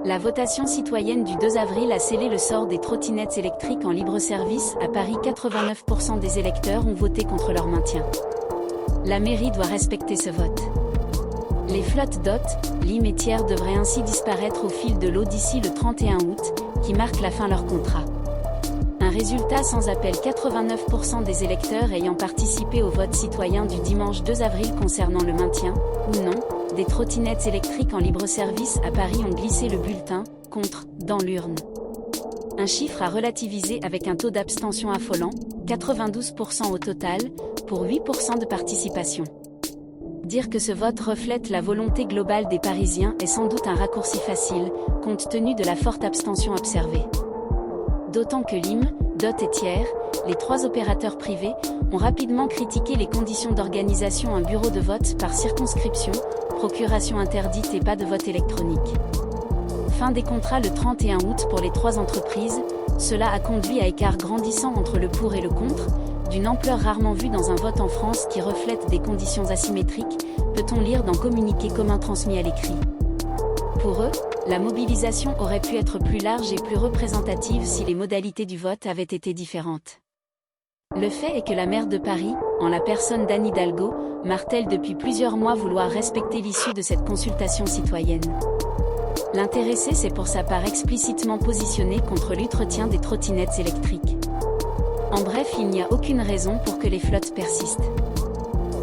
La votation citoyenne du 2 avril a scellé le sort des trottinettes électriques en libre-service. À Paris, 89% des électeurs ont voté contre leur maintien. La mairie doit respecter ce vote. Les flottes DOT, Lim et Thiers devraient ainsi disparaître au fil de l'eau d'ici le 31 août, qui marque la fin de leur contrat. Un résultat sans appel. 89% des électeurs ayant participé au vote citoyen du dimanche 2 avril concernant le maintien, ou non, des trottinettes électriques en libre-service à Paris ont glissé le bulletin « contre » dans l'urne. Un chiffre à relativiser avec un taux d'abstention affolant, 92% au total, pour 8% de participation. Dire que ce vote reflète la volonté globale des Parisiens est sans doute un raccourci facile, compte tenu de la forte abstention observée. D'autant que Lim, DOT et Thiers, les trois opérateurs privés, ont rapidement critiqué les conditions d'organisation. Un bureau de vote par circonscription, procuration interdite et pas de vote électronique. Fin des contrats le 31 août pour les trois entreprises. Cela a conduit à écart grandissant entre le pour et le contre, d'une ampleur rarement vue dans un vote en France qui reflète des conditions asymétriques, peut-on lire dans communiqué commun transmis à l'écrit. Pour eux, la mobilisation aurait pu être plus large et plus représentative si les modalités du vote avaient été différentes. Le fait est que la maire de Paris, en la personne d'Anne Hidalgo, martèle depuis plusieurs mois vouloir respecter l'issue de cette consultation citoyenne. L'intéressé s'est pour sa part explicitement positionné contre l'entretien des trottinettes électriques. En bref, il n'y a aucune raison pour que les flottes persistent.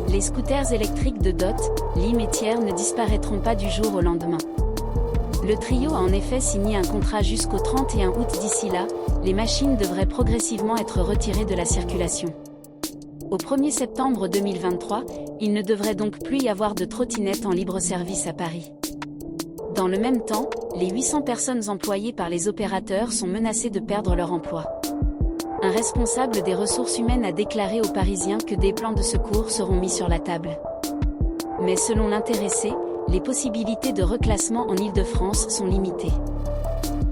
Les scooters électriques de DOT, Lim et Thiers ne disparaîtront pas du jour au lendemain. Le trio a en effet signé un contrat jusqu'au 31 août. D'ici là, les machines devraient progressivement être retirées de la circulation. Au 1er septembre 2023, il ne devrait donc plus y avoir de trottinettes en libre-service à Paris. Dans le même temps, les 800 personnes employées par les opérateurs sont menacées de perdre leur emploi. Un responsable des ressources humaines a déclaré aux Parisiens que des plans de secours seront mis sur la table. Mais selon l'intéressé, les possibilités de reclassement en Île-de-France sont limitées.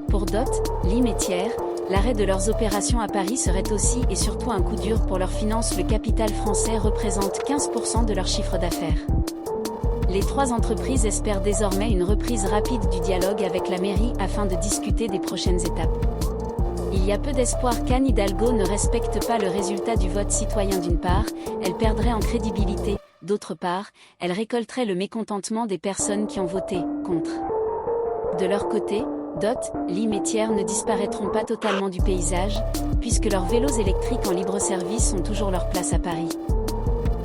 Pour DOT, Lim et Thiers, l'arrêt de leurs opérations à Paris serait aussi et surtout un coup dur pour leurs finances. Le capital français représente 15% de leur chiffre d'affaires. Les trois entreprises espèrent désormais une reprise rapide du dialogue avec la mairie afin de discuter des prochaines étapes. Il y a peu d'espoir qu'Anne Hidalgo ne respecte pas le résultat du vote citoyen. D'une part, elle perdrait en crédibilité, d'autre part, elle récolterait le mécontentement des personnes qui ont voté contre. De leur côté, DOT, Lim et Thiers ne disparaîtront pas totalement du paysage, puisque leurs vélos électriques en libre-service ont toujours leur place à Paris.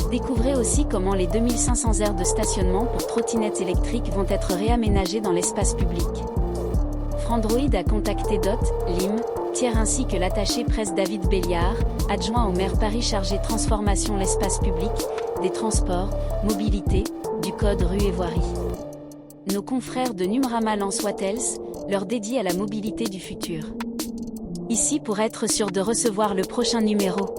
Découvrez aussi comment les 2500 aires de stationnement pour trottinettes électriques vont être réaménagées dans l'espace public. Frandroid a contacté DOT, Lim, Thiers ainsi que l'attaché presse David Béliard, adjoint au maire Paris chargé transformation l'espace public, des transports, mobilité, du code rue et voirie. Nos confrères de Numrama lancent Wattels, leur dédié à la mobilité du futur. Ici pour être sûr de recevoir le prochain numéro.